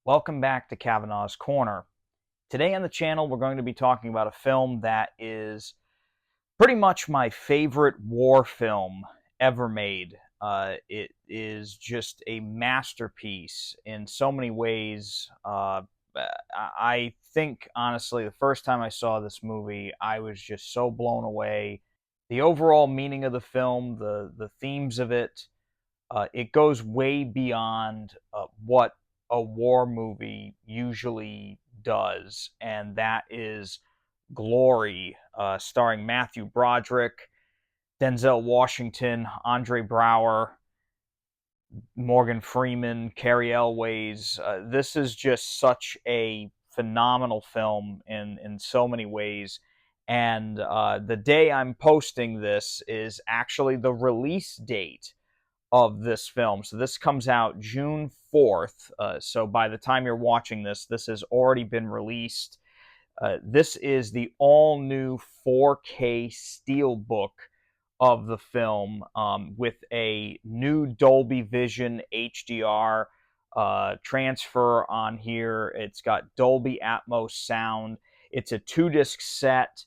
Welcome back to Kavanaugh's Corner. Today on the channel, we're going to be talking about a film that is pretty much my favorite war film ever made. It is just a masterpiece in so many ways. I think, honestly, the first time I saw this movie, I was just so blown away. The overall meaning of the film, the themes of it, it goes way beyond what a war movie usually does, and that is Glory, starring Matthew Broderick, Denzel Washington, Andre Braugher, Morgan Freeman, Cary Elwes. This is just such a phenomenal film in so many ways. And the day I'm posting this is actually the release date of this film. So this comes out June 4th. So by the time you're watching this, this has already been released. This is the all new 4K Steelbook of the film with a new Dolby Vision HDR transfer on here. It's got Dolby Atmos sound. It's a 2-disc set.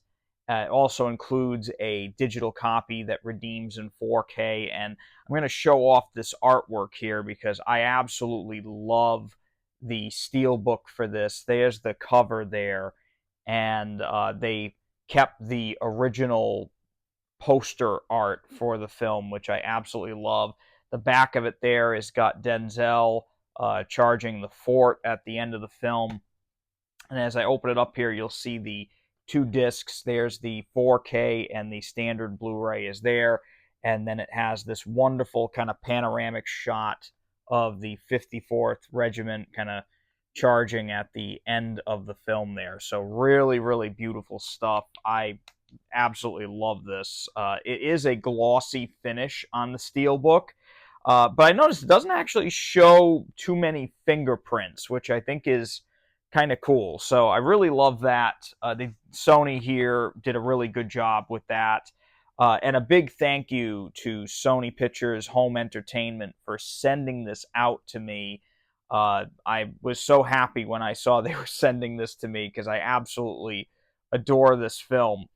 It also includes a digital copy that redeems in 4K. And I'm going to show off this artwork here because I absolutely love the Steelbook for this. There's the cover there. And they kept the original poster art for the film, which I absolutely love. The back of it there has got Denzel charging the fort at the end of the film. And as I open it up here, you'll see the two discs. There's the 4K and the standard Blu-ray is there. And then it has this wonderful kind of panoramic shot of the 54th Regiment kind of charging at the end of the film there. So really, really beautiful stuff. I absolutely love this. It is a glossy finish on the Steelbook. But I noticed it doesn't actually show too many fingerprints, which I think is kind of cool. So I really love that. Sony here did a really good job with that. And a big thank you to Sony Pictures Home Entertainment for sending this out to me. I was so happy when I saw they were sending this to me because I absolutely adore this film.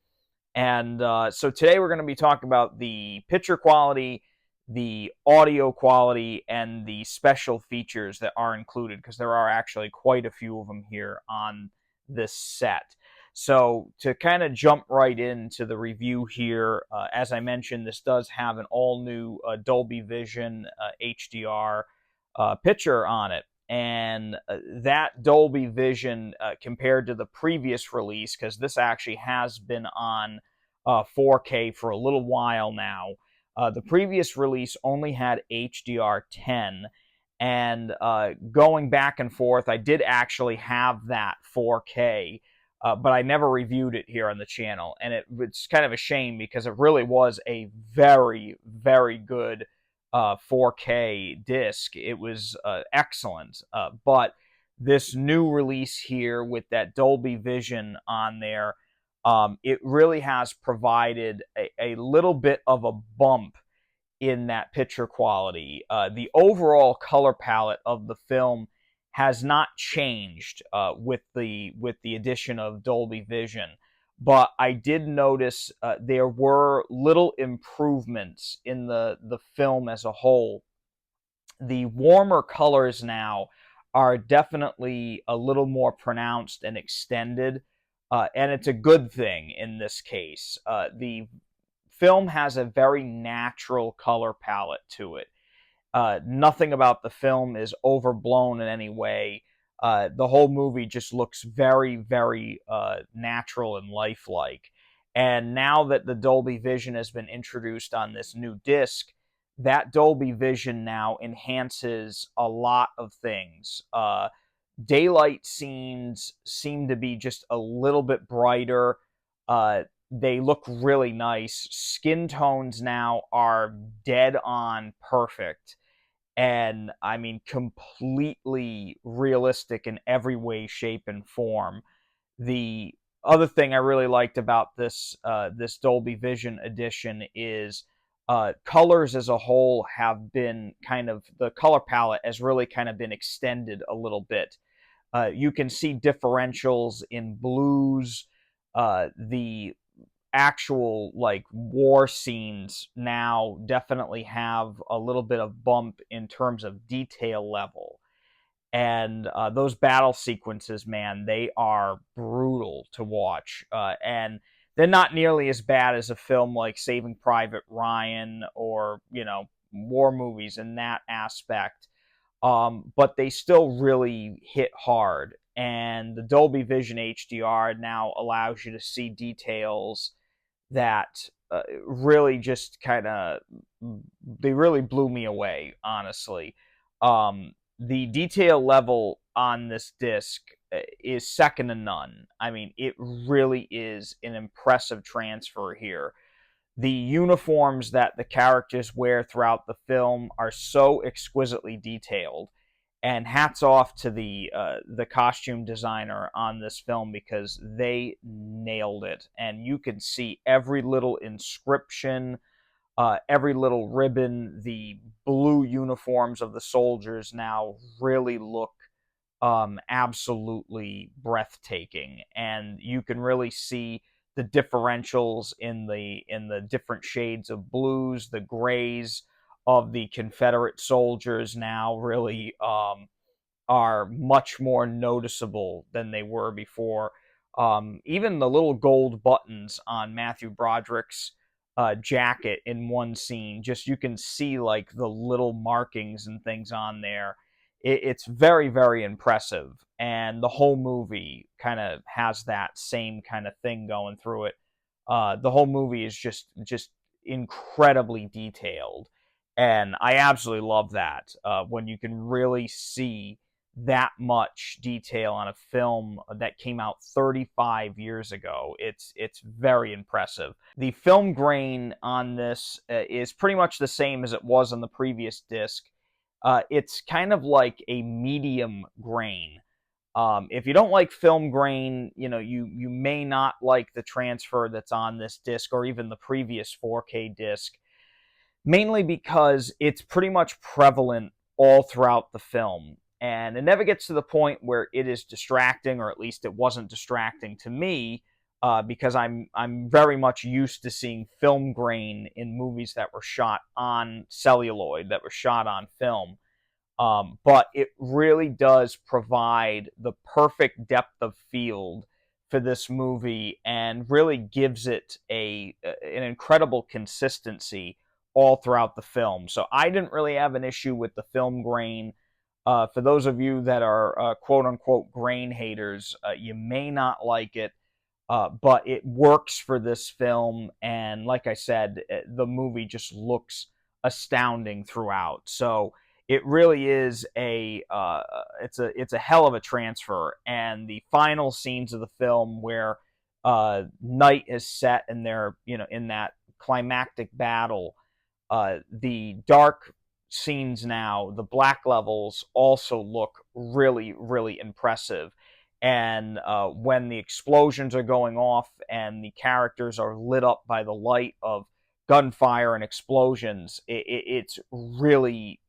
And so today we're going to be talking about the picture quality, the audio quality, and the special features that are included, because there are actually quite a few of them here on this set. So to kind of jump right into the review here, as I mentioned, this does have an all-new Dolby Vision HDR picture on it. And that Dolby Vision, compared to the previous release, because this actually has been on 4K for a little while now, the previous release only had HDR10, and going back and forth, I did actually have that 4K, but I never reviewed it here on the channel, and it's kind of a shame because it really was a very, very good 4K disc. It was excellent, but this new release here with that Dolby Vision on there, it really has provided a little bit of a bump in that picture quality. The overall color palette of the film has not changed with the addition of Dolby Vision, but I did notice there were little improvements in the film as a whole. The warmer colors now are definitely a little more pronounced and extended, and it's a good thing in this case. The film has a very natural color palette to it. Nothing about the film is overblown in any way. The whole movie just looks very, very natural and lifelike. And now that the Dolby Vision has been introduced on this new disc, that Dolby Vision now enhances a lot of things. Daylight scenes seem to be just a little bit brighter. They look really nice. Skin tones now are dead on perfect. And I mean, completely realistic in every way, shape, and form. The other thing I really liked about this Dolby Vision edition is colors as a whole have been kind of, the color palette has really kind of been extended a little bit. You can see differentials in blues. The actual like war scenes now definitely have a little bit of bump in terms of detail level. And those battle sequences, man, they are brutal to watch. And they're not nearly as bad as a film like Saving Private Ryan or, war movies in that aspect. But they still really hit hard. And the Dolby Vision HDR now allows you to see details that really just kind of they really blew me away, honestly. The detail level on this disc is second to none. I mean, it really is an impressive transfer here. The uniforms that the characters wear throughout the film are so exquisitely detailed, and hats off to the costume designer on this film because they nailed it. And you can see every little inscription, every little ribbon. The blue uniforms of the soldiers now really look absolutely breathtaking, and you can really see the differentials in the different shades of blues, the grays of the Confederate soldiers now really are much more noticeable than they were before. Even the little gold buttons on Matthew Broderick's jacket in one scene, just you can see like the little markings and things on there. It's very, very impressive. And the whole movie kind of has that same kind of thing going through it. The whole movie is just incredibly detailed. And I absolutely love that when you can really see that much detail on a film that came out 35 years ago. It's very impressive. The film grain on this is pretty much the same as it was on the previous disc. It's kind of like a medium grain. If you don't like film grain, you may not like the transfer that's on this disc or even the previous 4K disc, mainly because it's pretty much prevalent all throughout the film. And it never gets to the point where it is distracting, or at least it wasn't distracting to me, because I'm very much used to seeing film grain in movies that were shot on celluloid, that were shot on film. But it really does provide the perfect depth of field for this movie, and really gives it an incredible consistency all throughout the film. So I didn't really have an issue with the film grain. For those of you that are quote unquote grain haters, you may not like it, but it works for this film. And like I said, the movie just looks astounding throughout. So it really is it's a hell of a transfer. And the final scenes of the film where night is set and they're in that climactic battle, the dark scenes now, the black levels also look really, really impressive. And when the explosions are going off and the characters are lit up by the light of gunfire and explosions, it's really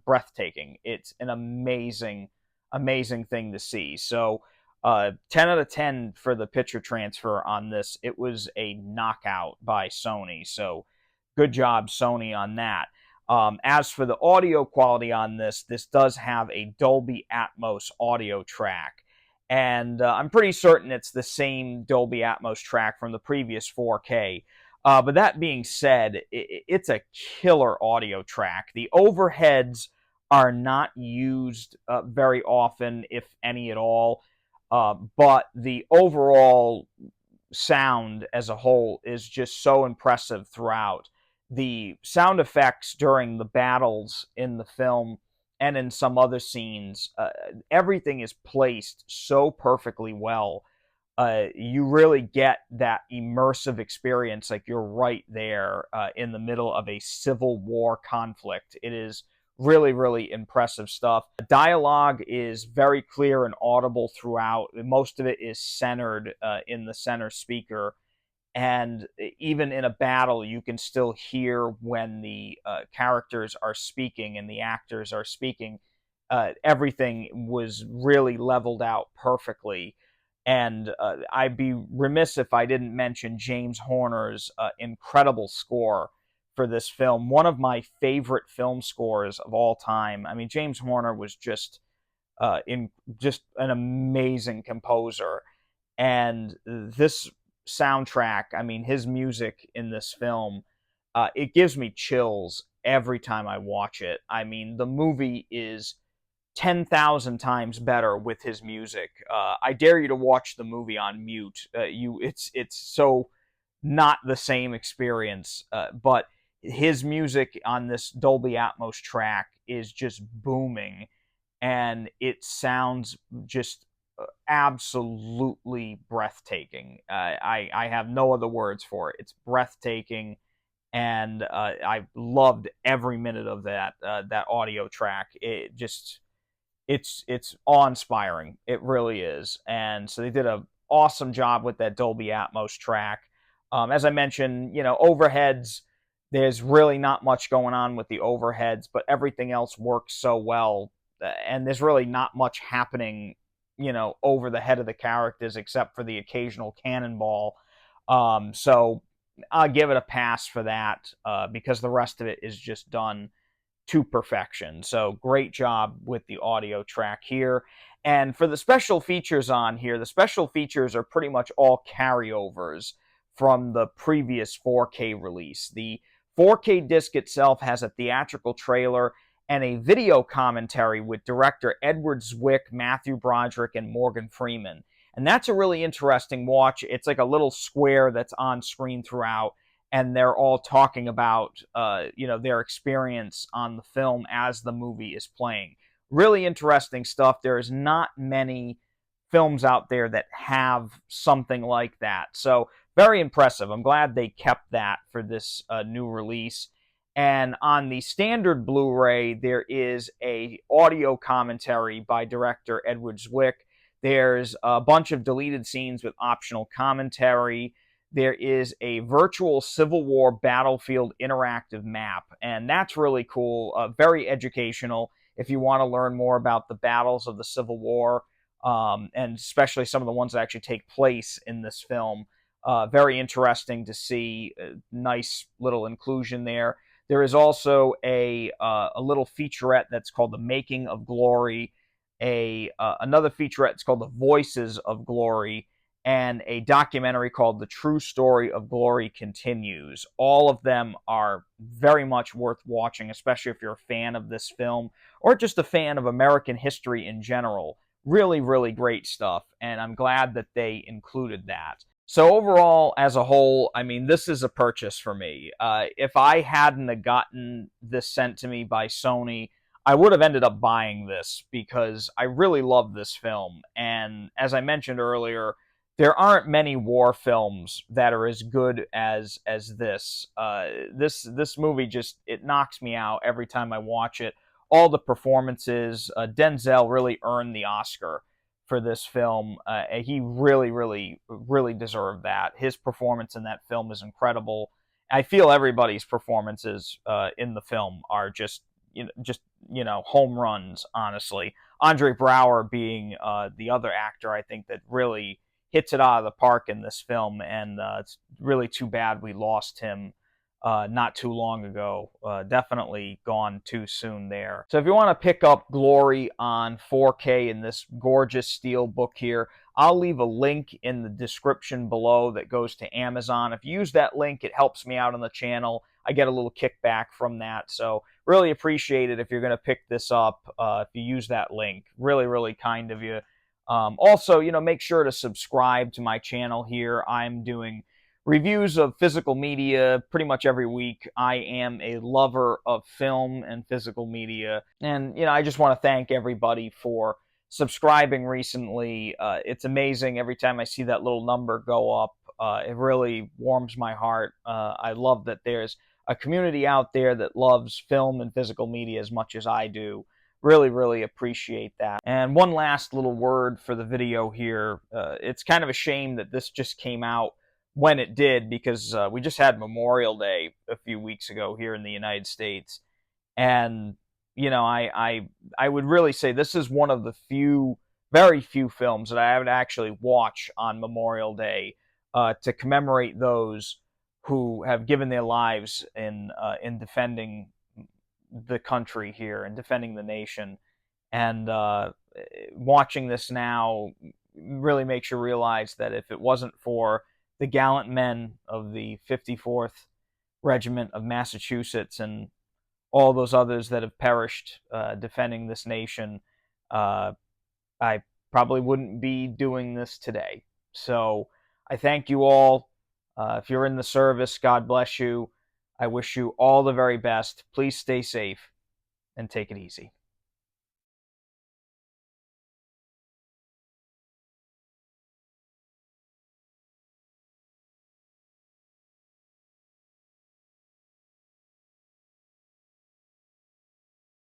breathtaking. It's an amazing, amazing thing to see. So, 10 out of 10 for the picture transfer on this. It was a knockout by Sony. So, good job, Sony, on that. As for the audio quality on this, this does have a Dolby Atmos audio track. And I'm pretty certain it's the same Dolby Atmos track from the previous 4K. But that being said, it's a killer audio track. The overheads are not used very often, if any at all. But the overall sound as a whole is just so impressive throughout. The sound effects during the battles in the film and in some other scenes, everything is placed so perfectly well. You really get that immersive experience, like you're right there in the middle of a Civil War conflict. It is really, really impressive stuff. The dialogue is very clear and audible throughout. Most of it is centered in the center speaker. And even in a battle, you can still hear when the characters are speaking and the actors are speaking. everything was really leveled out perfectly. And I'd be remiss if I didn't mention James Horner's incredible score for this film. One of my favorite film scores of all time. I mean, James Horner was just an amazing composer, and this soundtrack. I mean, his music in this film, it gives me chills every time I watch it. I mean, the movie is 10,000 times better with his music. I dare you to watch the movie on mute. It's so not the same experience, but his music on this Dolby Atmos track is just booming, and it sounds just absolutely breathtaking. I have no other words for it. It's breathtaking, and I loved every minute of that audio track. It's awe-inspiring. It really is. And so they did an awesome job with that Dolby Atmos track. As I mentioned, overheads. There's really not much going on with the overheads, but everything else works so well, and there's really not much happening, over the head of the characters except for the occasional cannonball. So I'll give it a pass for that, because the rest of it is just done to perfection. So great job with the audio track here. And for the special features on here, the special features are pretty much all carryovers from the previous 4K release. The 4K disc itself has a theatrical trailer and a video commentary with director Edward Zwick, Matthew Broderick, and Morgan Freeman. And that's a really interesting watch. It's like a little square that's on screen throughout, and they're all talking about their experience on the film as the movie is playing. Really interesting stuff. There is not many films out there that have something like that. So very impressive. I'm glad they kept that for this new release. And on the standard Blu-ray, there is a audio commentary by director Edward Zwick. There's a bunch of deleted scenes with optional commentary. There is a virtual Civil War battlefield interactive map, and that's really cool, very educational if you want to learn more about the battles of the Civil War, and especially some of the ones that actually take place in this film. Very interesting to see. Nice little inclusion there. There is also a little featurette that's called The Making of Glory, another featurette that's called The Voices of Glory, and a documentary called The True Story of Glory Continues. All of them are very much worth watching, especially if you're a fan of this film or just a fan of American history in general. Really, really great stuff, and I'm glad that they included that. So overall, as a whole, I mean, this is a purchase for me. If I hadn't have gotten this sent to me by Sony, I would have ended up buying this because I really love this film. And as I mentioned earlier, there aren't many war films that are as good as this. This movie it knocks me out every time I watch it. All the performances, Denzel really earned the Oscar for this film. He really, really, really deserved that. His performance in that film is incredible. I feel everybody's performances in the film are just home runs. Honestly, Andre Braugher being the other actor, I think that really hits it out of the park in this film, and it's really too bad we lost him not too long ago. Definitely gone too soon there. So if you want to pick up Glory on 4K in this gorgeous Steelbook here, I'll leave a link in the description below that goes to Amazon. If you use that link, it helps me out on the channel. I get a little kickback from that, so really appreciate it if you're going to pick this up, if you use that link. Really, really kind of you. Also, make sure to subscribe to my channel here. I'm doing reviews of physical media pretty much every week. I am a lover of film and physical media. And, I just want to thank everybody for subscribing recently. It's amazing every time I see that little number go up. It really warms my heart. I love that there's a community out there that loves film and physical media as much as I do. Really, really appreciate that. And one last little word for the video here. It's kind of a shame that this just came out when it did, because we just had Memorial Day a few weeks ago here in the United States. And, I would really say this is one of the very few films that I would actually watch on Memorial Day to commemorate those who have given their lives in defending the country here and defending the nation. And watching this now really makes you realize that if it wasn't for the gallant men of the 54th Regiment of Massachusetts and all those others that have perished defending this nation, I probably wouldn't be doing this today. So I thank you all. If you're in the service, God bless you. I wish you all the very best. Please stay safe and take it easy.